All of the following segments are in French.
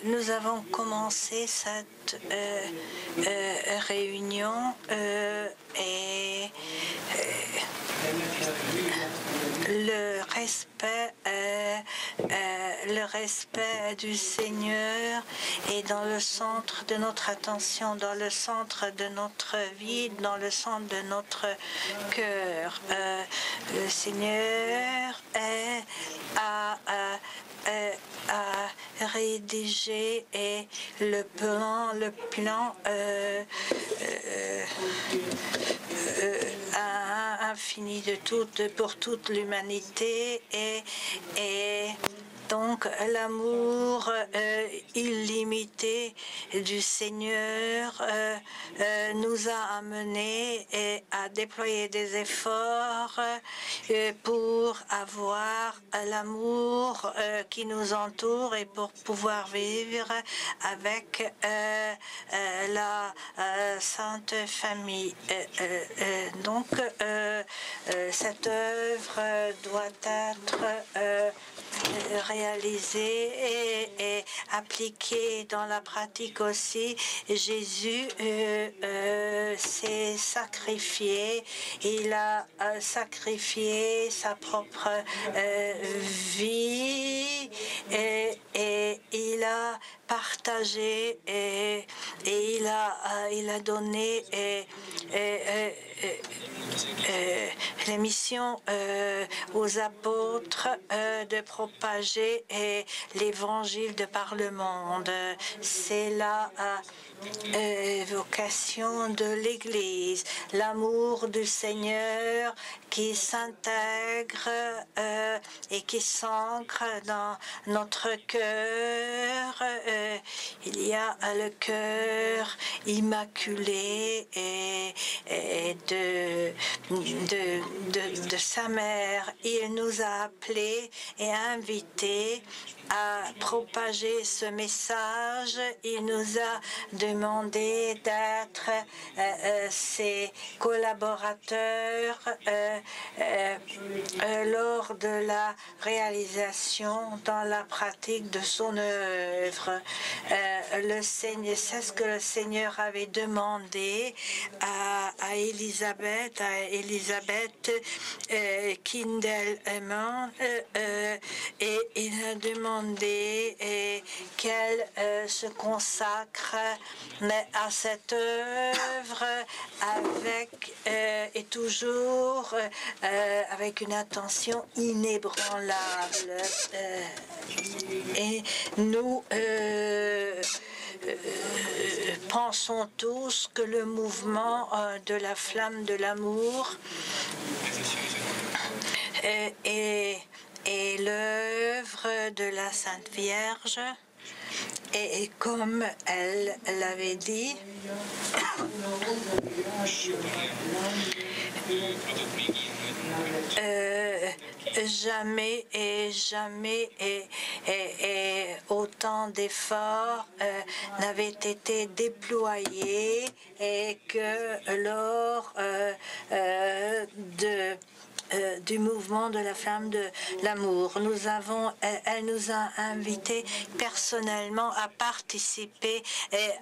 nous avons commencé cette réunion et le respect du Seigneur est dans le centre de notre attention, dans le centre de notre vie, dans le centre de notre cœur. Le Seigneur a rédigé le plan infini pour toute l'humanité et donc l'amour illimité du Seigneur nous a amenés à déployer des efforts pour avoir l'amour qui nous entoure et pour pouvoir vivre avec la Sainte Famille. Donc cette œuvre doit être réalisée et appliquée dans la pratique aussi. Jésus s'est sacrifié, il a sacrifié sa propre vie et il a partagé et il a donné les missions aux apôtres de propager l'évangile de par le monde. C'est la vocation de l'Église, l'amour du Seigneur qui s'intègre et qui s'ancre dans notre cœur. Il y a le cœur immaculé et de sa mère. Il nous a appelés et invités à propager ce message. Il nous a demandé d'être ses collaborateurs lors de la réalisation dans la pratique de son œuvre. Le Seigneur, c'est ce que le Seigneur avait demandé à Élisabeth Kindelman, et il a demandé qu'elle se consacre à cette œuvre avec et toujours avec une attention inébranlable. Et nous pensons tous que le mouvement de la flamme de l'amour est l'œuvre de la Sainte Vierge, et comme elle l'avait dit, jamais autant d'efforts n'avaient été déployés et que lors du mouvement de la flamme de l'amour. Elle nous a invités personnellement à participer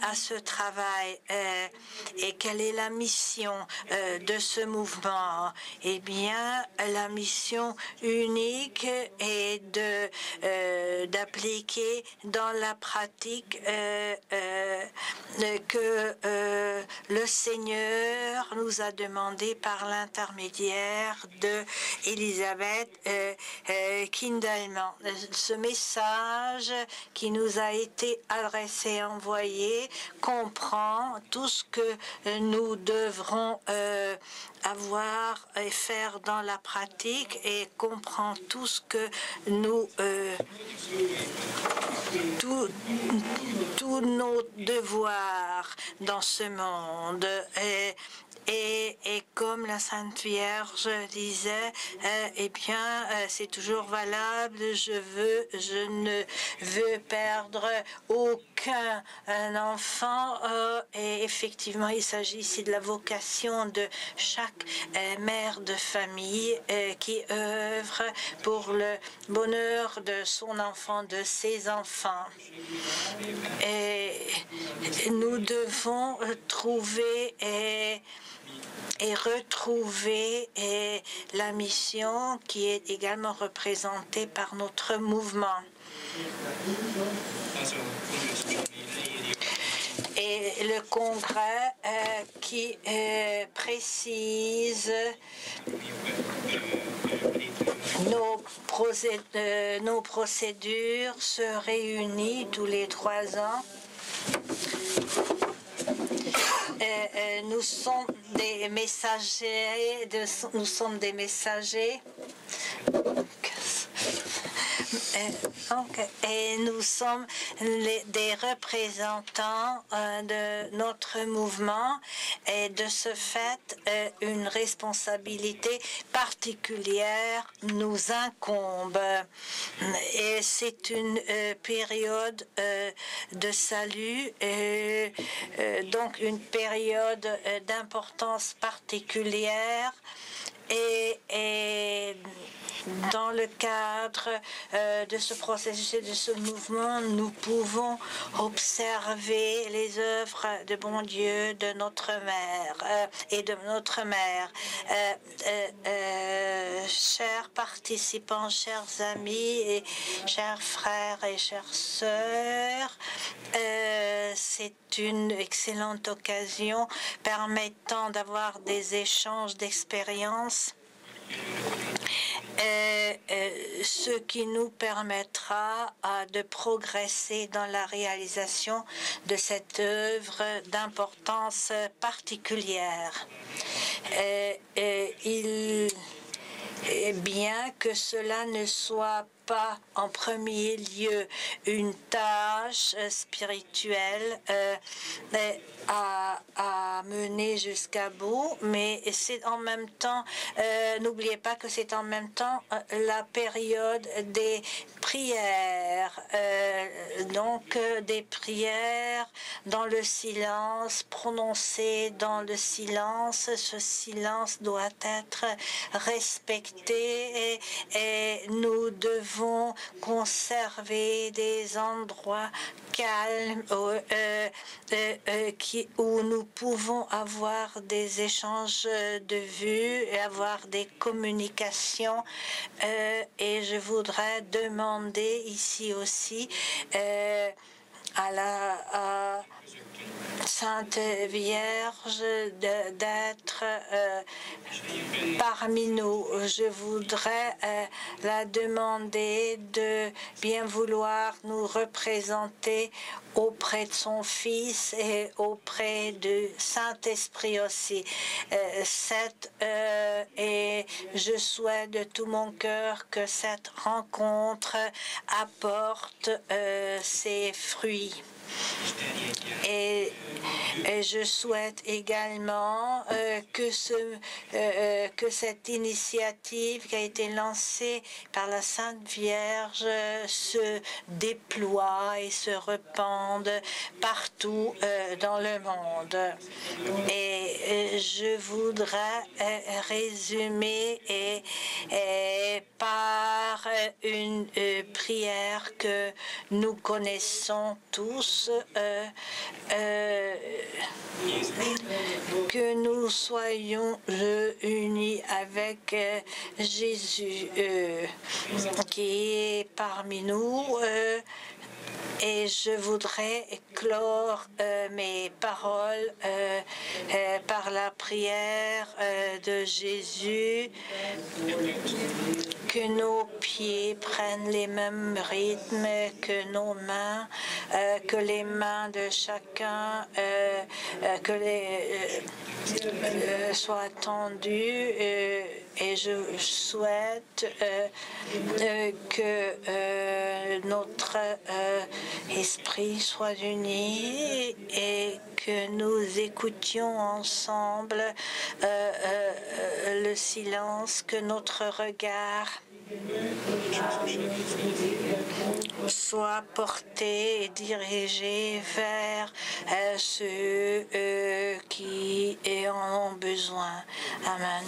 à ce travail. Et quelle est la mission de ce mouvement? Eh bien, la mission unique est d'appliquer dans la pratique que le Seigneur nous a demandé par l'intermédiaire de Elisabeth Kindelman. Ce message qui nous a été adressé et envoyé comprend tout ce que nous devrons avoir et faire dans la pratique, et comprend tout ce que nous tous nos devoirs dans ce monde. Et comme la Sainte Vierge disait, eh bien, c'est toujours valable, je ne veux perdre aucun enfant. Et effectivement, il s'agit ici de la vocation de chaque mère de famille qui œuvre pour le bonheur de son enfant, de ses enfants. Et nous devons trouver et retrouver la mission qui est également représentée par notre mouvement. Et le congrès qui précise nos procédures se réunit tous les 3 ans. Nous sommes des messagers, et nous sommes des représentants de notre mouvement et de ce fait, une responsabilité particulière nous incombe. Et c'est une période de salut, donc une période d'importance particulière. Et dans le cadre de ce processus et de ce mouvement, nous pouvons observer les œuvres de bon Dieu de notre mère et de notre mère. Chers participants, chers amis et chers frères et chères sœurs, c'est une excellente occasion permettant d'avoir des échanges d'expériences, ce qui nous permettra de progresser dans la réalisation de cette œuvre d'importance particulière. Bien que cela ne soit pas en premier lieu une tâche spirituelle à mener jusqu'à bout, mais c'est en même temps, n'oubliez pas que c'est en même temps la période des prières, donc des prières dans le silence, prononcées dans le silence. Ce silence doit être respecté et nous devons conserver des endroits calmes où nous pouvons avoir des échanges de vues et avoir des communications. Et je voudrais demander ici aussi à la Sainte Vierge d'être parmi nous. Je voudrais la demander de bien vouloir nous représenter auprès de son Fils et auprès du Saint-Esprit aussi. Et je souhaite de tout mon cœur que cette rencontre apporte ses fruits. Et je souhaite également que cette initiative qui a été lancée par la Sainte Vierge se déploie et se répande partout dans le monde. Et je voudrais résumer par une prière que nous connaissons tous, que nous soyons unis avec Jésus qui est parmi nous. Et je voudrais clore mes paroles par la prière de Jésus que nos pieds prennent les mêmes rythmes que nos mains, que les mains de chacun soient tendues. Et je souhaite que notre esprit soit uni et que nous écoutions ensemble le silence, que notre regard soit porté et dirigé vers ceux qui en ont besoin. Amen.